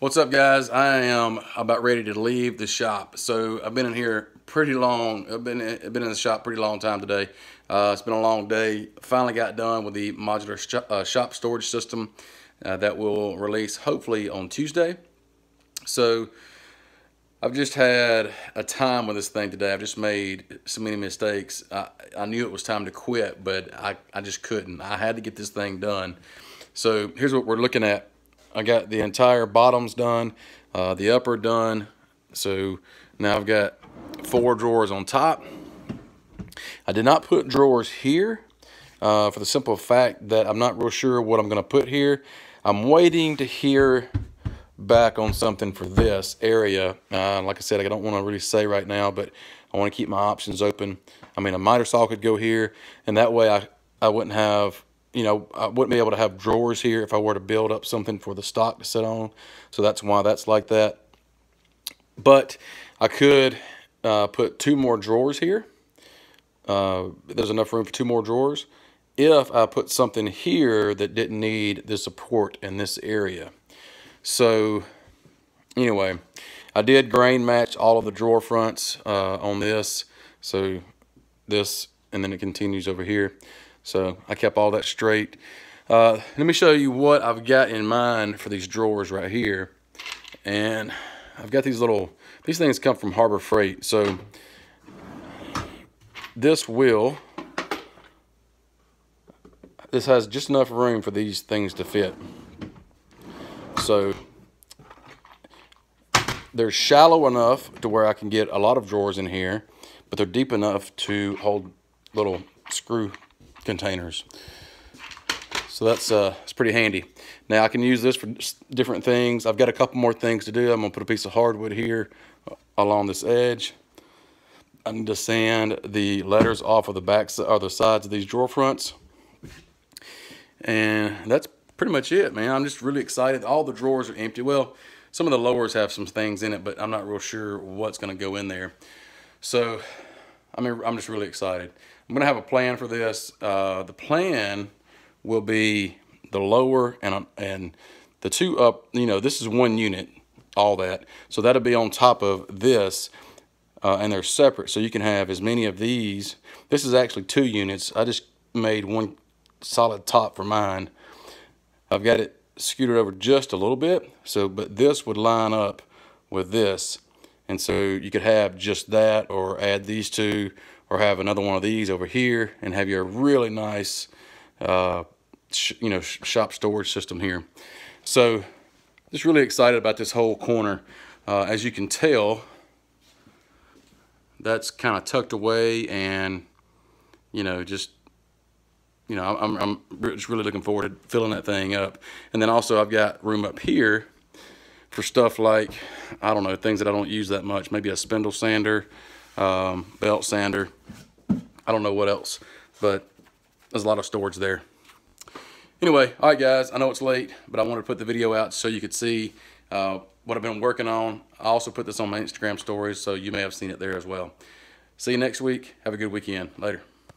What's up, guys? I am about ready to leave the shop. So I've been in here pretty long. I've been in the shop pretty long time today. It's been a long day. Finally got done with the modular shop storage system that will release hopefully on Tuesday. So I've just had a time with this thing today. I've just made so many mistakes. I knew it was time to quit, but I just couldn't. I had to get this thing done. So here's what we're looking at. I got the entire bottoms done, the upper done. So now I've got 4 drawers on top. I did not put drawers here for the simple fact that I'm not real sure what I'm going to put here. I'm waiting to hear back on something for this area. Like I said, I don't want to really say right now, but I want to keep my options open. I mean, a miter saw could go here, and that way I wouldn't have, you know, I wouldn't be able to have drawers here if I were to build up something for the stock to sit on. So that's why that's like that. But I could put 2 more drawers here. There's enough room for 2 more drawers if I put something here that didn't need the support in this area. So anyway, I did grain match all of the drawer fronts on this. So this, and then it continues over here. So I kept all that straight. Let me show you what I've got in mind for these drawers right here. And I've got these things come from Harbor Freight. So this has just enough room for these things to fit. So they're shallow enough to where I can get a lot of drawers in here, but they're deep enough to hold little screw containers. So that's it's pretty handy. Now I can use this for different things. I've got a couple more things to do. I'm gonna put a piece of hardwood here along this edge. I need to sand the letters off of the backs or the sides of these drawer fronts, and that's pretty much it, man. I'm just really excited. All the drawers are empty. Well, some of the lowers have some things in it, but I'm not real sure what's going to go in there. So I mean, I'm just really excited. I'm going to have a plan for this. The plan will be the lower and the 2 up. You know, this is 1 unit, all that. So that'll be on top of this, and they're separate. So you can have as many of these. This is actually 2 units. I just made 1 solid top for mine. I've got it scooted over just a little bit. So, but this would line up with this. And so you could have just that, or add these 2, or have another one of these over here, and have your really nice, you know, shop storage system here. So, just really excited about this whole corner. As you can tell, that's kind of tucked away, and you know, I'm just really looking forward to filling that thing up. And then also I've got room up here for stuff like, I don't know, things that I don't use that much. Maybe a spindle sander, belt sander. I don't know what else, but there's a lot of storage there. Anyway, all right, guys, I know it's late, but I wanted to put the video out so you could see what I've been working on. I also put this on my Instagram stories, so you may have seen it there as well. See you next week. Have a good weekend. Later.